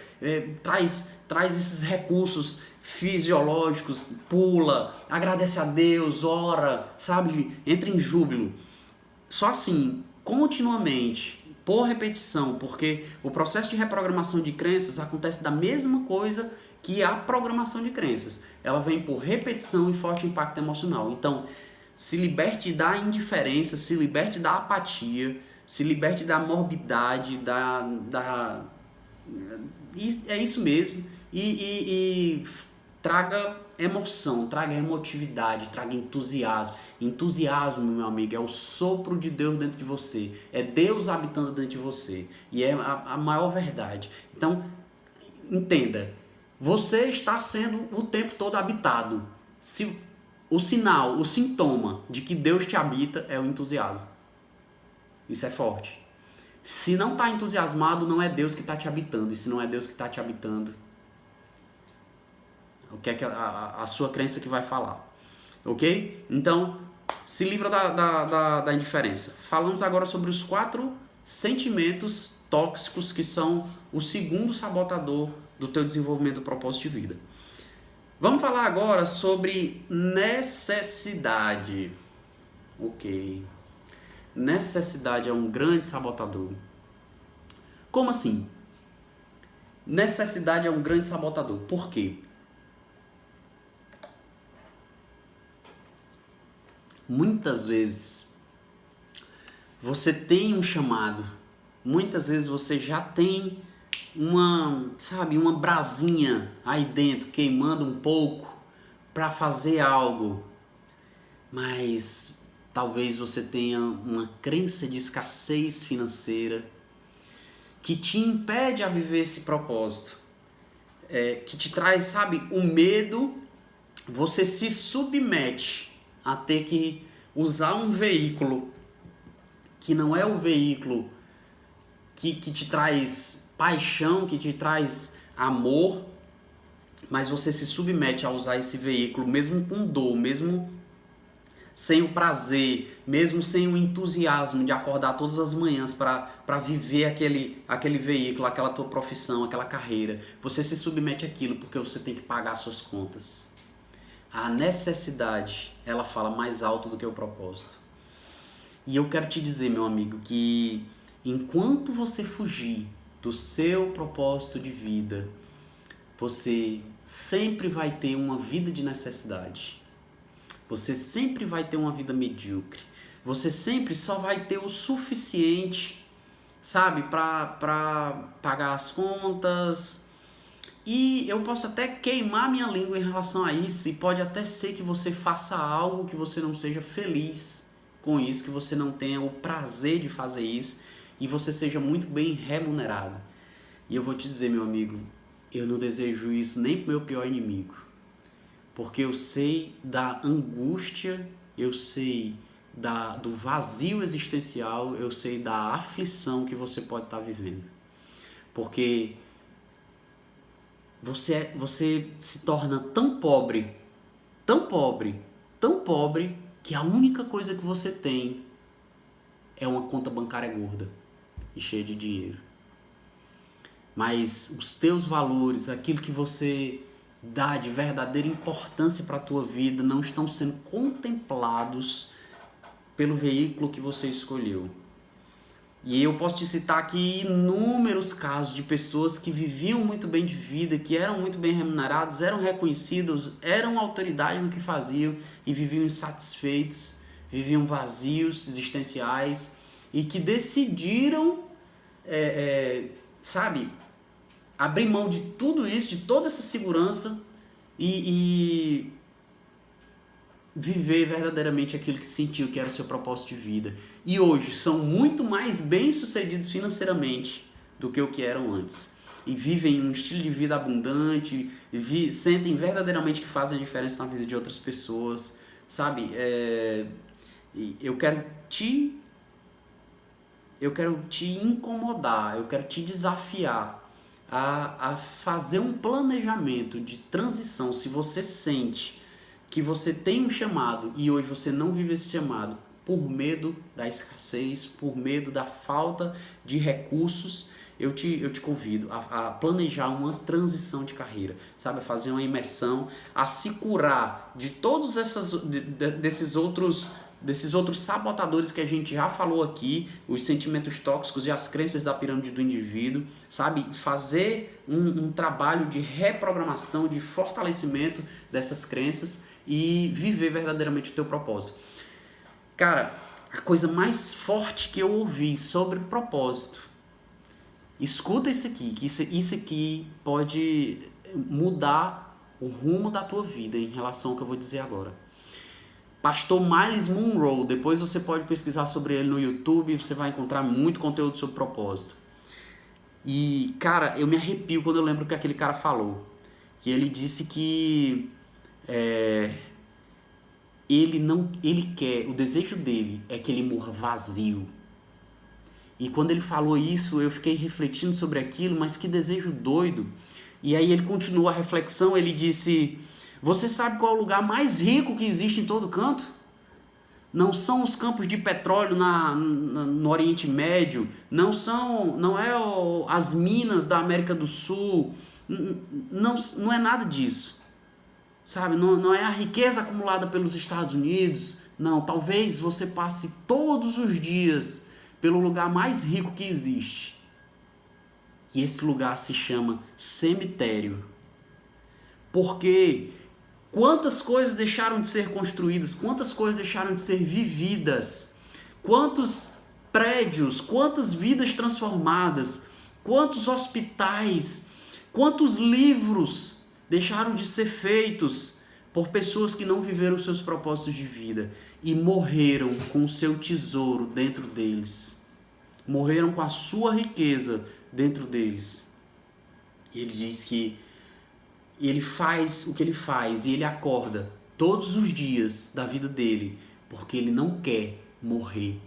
traz esses recursos fisiológicos, pula, agradece a Deus, ora, sabe, entra em júbilo. Só assim, continuamente, por repetição, porque o processo de reprogramação de crenças acontece da mesma coisa que a programação de crenças. Ela vem por repetição e forte impacto emocional. Então, se liberte da indiferença, se liberte da apatia, se liberte da morbidade, é isso mesmo. E traga emoção, traga emotividade, traga entusiasmo. Entusiasmo, meu amigo, é o sopro de Deus dentro de você. É Deus habitando dentro de você. E é a maior verdade. Então, entenda. Você está sendo o tempo todo habitado. Se o sinal, o sintoma de que Deus te habita é o entusiasmo. Isso é forte. Se não está entusiasmado, não é Deus que está te habitando. E se não é Deus que está te habitando, o que é que a sua crença que vai falar? Ok? Então, se livra da indiferença. Falamos agora sobre os 4 sentimentos tóxicos que são o segundo sabotador do teu desenvolvimento do propósito de vida. Vamos falar agora sobre necessidade. Ok. Necessidade é um grande sabotador. Como assim? Necessidade é um grande sabotador. Por quê? Muitas vezes você tem um chamado. Muitas vezes você já tem uma brasinha aí dentro, queimando um pouco para fazer algo. Mas talvez você tenha uma crença de escassez financeira que te impede a viver esse propósito. Que te traz, o medo, você se submete a ter que usar um veículo que não é o veículo que te traz paixão, que te traz amor, mas você se submete a usar esse veículo mesmo com dor, mesmo sem o prazer, mesmo sem o entusiasmo de acordar todas as manhãs para viver aquele veículo, aquela tua profissão, aquela carreira. Você se submete àquilo porque você tem que pagar suas contas. A necessidade, ela fala mais alto do que o propósito. E eu quero te dizer, meu amigo, que enquanto você fugir do seu propósito de vida, você sempre vai ter uma vida de necessidade. Você sempre vai ter uma vida medíocre. Você sempre só vai ter o suficiente, para pagar as contas. E eu posso até queimar minha língua em relação a isso, e pode até ser que você faça algo que você não seja feliz com isso, que você não tenha o prazer de fazer isso, e você seja muito bem remunerado. E eu vou te dizer, meu amigo, eu não desejo isso nem pro meu pior inimigo, porque eu sei da angústia, eu sei do vazio existencial, eu sei da aflição que você pode estar vivendo. Porque você se torna tão pobre, tão pobre, tão pobre, que a única coisa que você tem é uma conta bancária gorda e cheia de dinheiro. Mas os teus valores, aquilo que você dá de verdadeira importância para a tua vida, não estão sendo contemplados pelo veículo que você escolheu. E eu posso te citar aqui inúmeros casos de pessoas que viviam muito bem de vida, que eram muito bem remunerados, eram reconhecidos, eram autoridade no que faziam e viviam insatisfeitos, viviam vazios existenciais e que decidiram, abrir mão de tudo isso, de toda essa segurança e viver verdadeiramente aquilo que sentiu que era o seu propósito de vida. E hoje são muito mais bem-sucedidos financeiramente do que o que eram antes. E vivem um estilo de vida abundante, sentem verdadeiramente que fazem a diferença na vida de outras pessoas, eu quero te incomodar, eu quero te desafiar a fazer um planejamento de transição. Se você sente que você tem um chamado e hoje você não vive esse chamado por medo da escassez, por medo da falta de recursos, eu te convido a planejar uma transição de carreira, sabe? A fazer uma imersão, a se curar de todos desses outros sabotadores que a gente já falou aqui, os sentimentos tóxicos e as crenças da pirâmide do indivíduo, sabe? Fazer um trabalho de reprogramação, de fortalecimento dessas crenças e viver verdadeiramente o teu propósito. Cara, a coisa mais forte que eu ouvi sobre propósito, escuta isso aqui, que isso aqui pode mudar o rumo da tua vida em relação ao que eu vou dizer agora. Pastor Myles Munroe, depois você pode pesquisar sobre ele no YouTube, você vai encontrar muito conteúdo sobre propósito. E, cara, eu me arrepio quando eu lembro o que aquele cara falou. Que ele disse que o desejo dele é que ele morra vazio. E quando ele falou isso, eu fiquei refletindo sobre aquilo, mas que desejo doido. E aí ele continuou a reflexão, ele disse: você sabe qual é o lugar mais rico que existe em todo canto? Não são os campos de petróleo no Oriente Médio, não é as minas da América do Sul, não é nada disso. Sabe, não é a riqueza acumulada pelos Estados Unidos, não, talvez você passe todos os dias pelo lugar mais rico que existe. E esse lugar se chama cemitério. Porque quantas coisas deixaram de ser construídas, quantas coisas deixaram de ser vividas, quantos prédios, quantas vidas transformadas, quantos hospitais, quantos livros deixaram de ser feitos por pessoas que não viveram seus propósitos de vida e morreram com o seu tesouro dentro deles. Morreram com a sua riqueza dentro deles. E ele diz que ele faz o que ele faz e ele acorda todos os dias da vida dele porque ele não quer morrer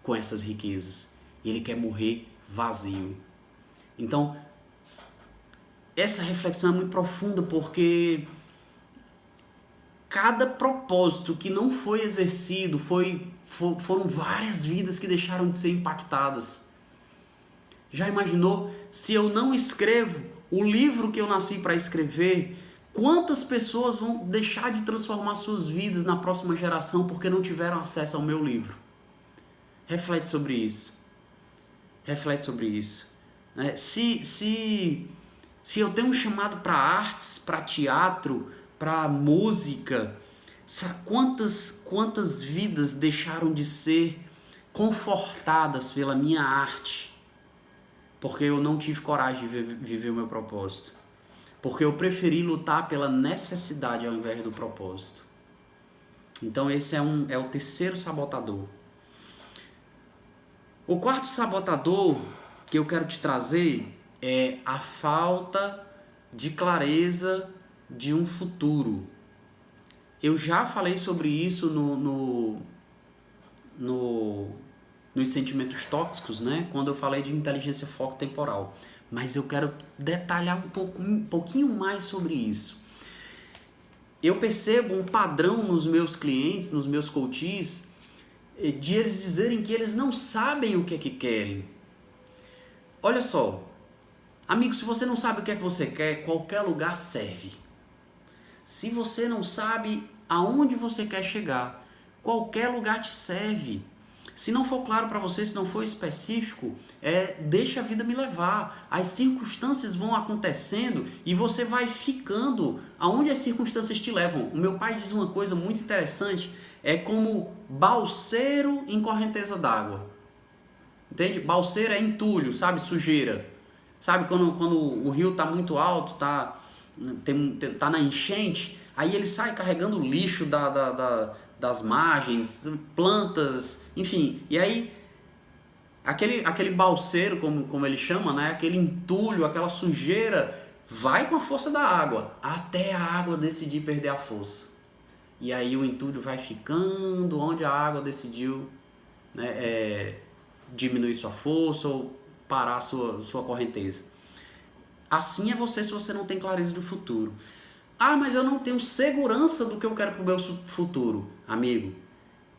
com essas riquezas. Ele quer morrer vazio. Então, essa reflexão é muito profunda porque cada propósito que não foi exercido foram várias vidas que deixaram de ser impactadas. Já imaginou se eu não escrevo o livro que eu nasci para escrever? Quantas pessoas vão deixar de transformar suas vidas na próxima geração porque não tiveram acesso ao meu livro? Reflete sobre isso. Reflete sobre isso. Se eu tenho um chamado para artes, para teatro, para música, quantas vidas deixaram de ser confortadas pela minha arte? Porque eu não tive coragem de viver o meu propósito. Porque eu preferi lutar pela necessidade ao invés do propósito. Então esse é o terceiro sabotador. O quarto sabotador que eu quero te trazer é a falta de clareza de um futuro. Eu já falei sobre isso nos sentimentos tóxicos, né? Quando eu falei de inteligência foco temporal. Mas eu quero detalhar um pouquinho mais sobre isso. Eu percebo um padrão nos meus clientes, nos meus coaches, de eles dizerem que eles não sabem o que é que querem. Olha só, amigo, se você não sabe o que é que você quer, qualquer lugar serve. Se você não sabe aonde você quer chegar, qualquer lugar te serve. Se não for claro para você, se não for específico, deixa a vida me levar. As circunstâncias vão acontecendo e você vai ficando aonde as circunstâncias te levam. O meu pai diz uma coisa muito interessante, é como balseiro em correnteza d'água. Entende? Balseiro é entulho, sabe? Sujeira. Sabe quando o rio está muito alto, tá na enchente, aí ele sai carregando lixo das margens, plantas, enfim. E aí, aquele balseiro, como ele chama, né? Aquele entulho, aquela sujeira, vai com a força da água, até a água decidir perder a força. E aí o entulho vai ficando onde a água decidiu, né, diminuir sua força ou parar sua correnteza. Assim é você se você não tem clareza do futuro. Ah, mas eu não tenho segurança do que eu quero para o meu futuro. Amigo,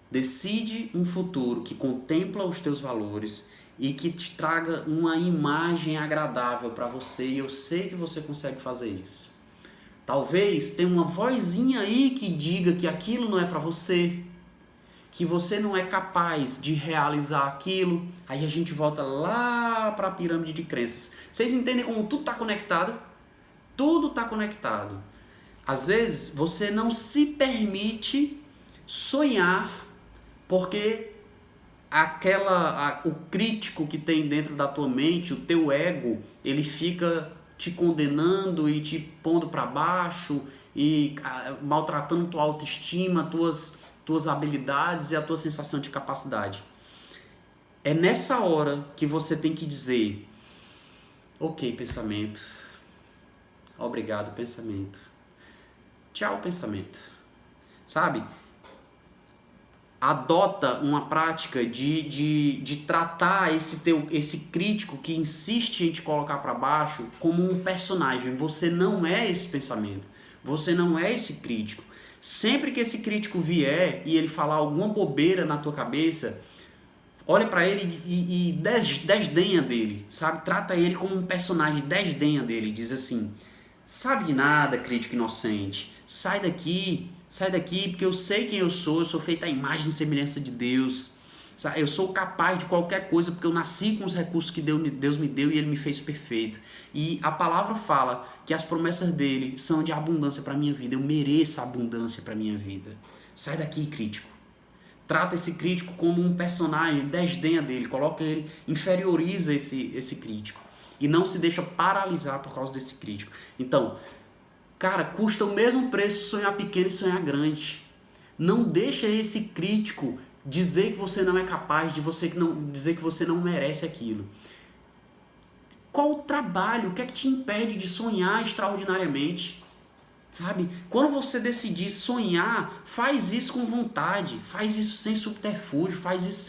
decide um futuro que contempla os teus valores e que te traga uma imagem agradável para você, e eu sei que você consegue fazer isso. Talvez tenha uma vozinha aí que diga que aquilo não é para você, que você não é capaz de realizar aquilo. Aí a gente volta lá para a pirâmide de crenças. Vocês entendem como tudo está conectado? Tudo está conectado. Às vezes você não se permite sonhar porque o crítico que tem dentro da tua mente, o teu ego, ele fica te condenando e te pondo para baixo e maltratando tua autoestima, tuas habilidades e a tua sensação de capacidade. É nessa hora que você tem que dizer: ok, pensamento. Obrigado, pensamento. Tchau, pensamento. Sabe? Adota uma prática de tratar esse crítico que insiste em te colocar para baixo como um personagem. Você não é esse pensamento. Você não é esse crítico. Sempre que esse crítico vier e ele falar alguma bobeira na tua cabeça, olha para ele e desdenha dele, sabe? Trata ele como um personagem, desdenha dele. Diz assim: sabe de nada, crítico inocente. Sai daqui, porque eu sei quem eu sou feito à imagem e semelhança de Deus. Eu sou capaz de qualquer coisa porque eu nasci com os recursos que Deus me deu e Ele me fez perfeito. E a palavra fala que as promessas dele são de abundância para a minha vida. Eu mereço a abundância para a minha vida. Sai daqui, crítico. Trata esse crítico como um personagem, desdenha dele, coloca ele, inferioriza esse crítico. E não se deixa paralisar por causa desse crítico. Então, cara, custa o mesmo preço sonhar pequeno e sonhar grande. Não deixa esse crítico dizer que você não é capaz, dizer que você não merece aquilo. Qual o trabalho? O que é que te impede de sonhar extraordinariamente? Sabe? Quando você decidir sonhar, faz isso com vontade, faz isso sem subterfúgio, faz isso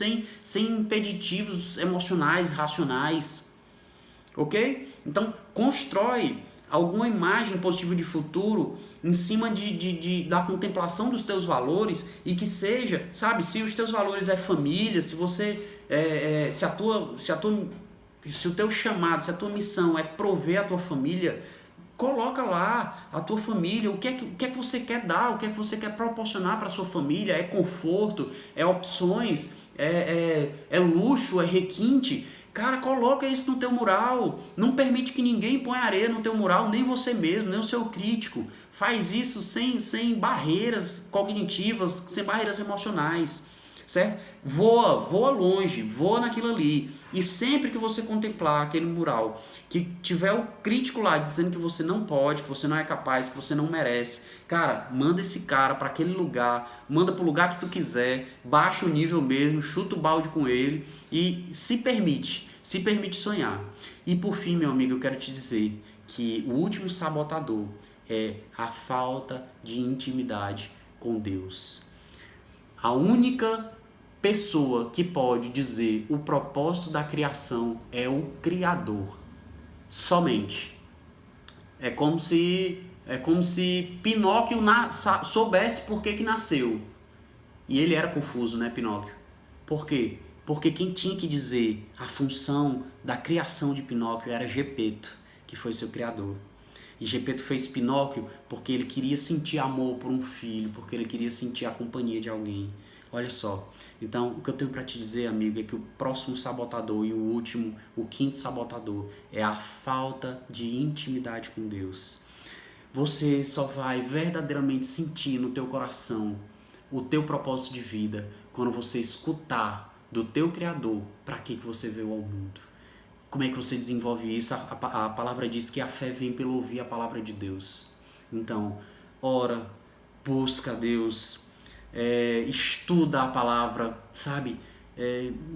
sem impeditivos emocionais, racionais. Ok? Então, constrói alguma imagem positiva de futuro em cima da contemplação dos teus valores, e que seja, sabe, se os teus valores é família, se você se o teu chamado, se a tua missão é prover a tua família, coloca lá a tua família, o que é que você quer dar, o que é que você quer proporcionar para a sua família, é conforto, é opções, é luxo, é requinte. Cara, coloca isso no teu mural. Não permite que ninguém ponha areia no teu mural, nem você mesmo, nem o seu crítico. Faz isso sem barreiras cognitivas, sem barreiras emocionais, certo? Voa longe, voa naquilo ali. E sempre que você contemplar aquele mural, que tiver o crítico lá dizendo que você não pode, que você não é capaz, que você não merece, cara, manda esse cara para aquele lugar, manda pro lugar que tu quiser, baixa o nível mesmo, chuta o balde com ele e se permite sonhar. E por fim, meu amigo, eu quero te dizer que o último sabotador é a falta de intimidade com Deus. A única pessoa que pode dizer o propósito da criação é o Criador. Somente. É como se Pinóquio soubesse por que nasceu. E ele era confuso, né, Pinóquio? Por quê? Porque quem tinha que dizer a função da criação de Pinóquio era Gepeto, que foi seu criador. E Gepeto fez Pinóquio porque ele queria sentir amor por um filho, porque ele queria sentir a companhia de alguém. Olha só. Então, o que eu tenho para te dizer, amigo, é que o próximo sabotador e o quinto sabotador é a falta de intimidade com Deus. Você só vai verdadeiramente sentir no teu coração o teu propósito de vida quando você escutar do teu Criador para que você veio ao mundo. Como é que você desenvolve isso? A palavra diz que a fé vem pelo ouvir a palavra de Deus. Então, ora, busca Deus, estuda a palavra, sabe?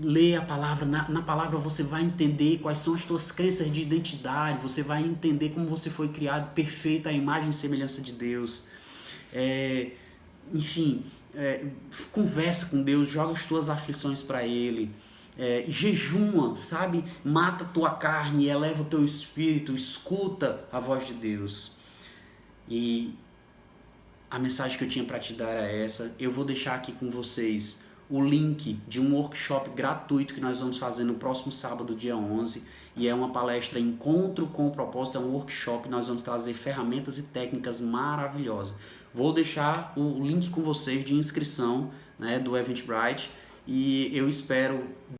Lê a palavra, na palavra você vai entender quais são as tuas crenças de identidade, você vai entender como você foi criado perfeito à imagem e semelhança de Deus. Enfim, conversa com Deus, joga as tuas aflições para Ele. Jejuma, sabe? Mata a tua carne, eleva o teu espírito, escuta a voz de Deus. E a mensagem que eu tinha para te dar era essa. Eu vou deixar aqui com vocês o link de um workshop gratuito que nós vamos fazer no próximo sábado, dia 11. E é uma palestra Encontro com o Propósito, é um workshop. Nós vamos trazer ferramentas e técnicas maravilhosas. Vou deixar o link com vocês de inscrição, né, do Eventbrite. E eu espero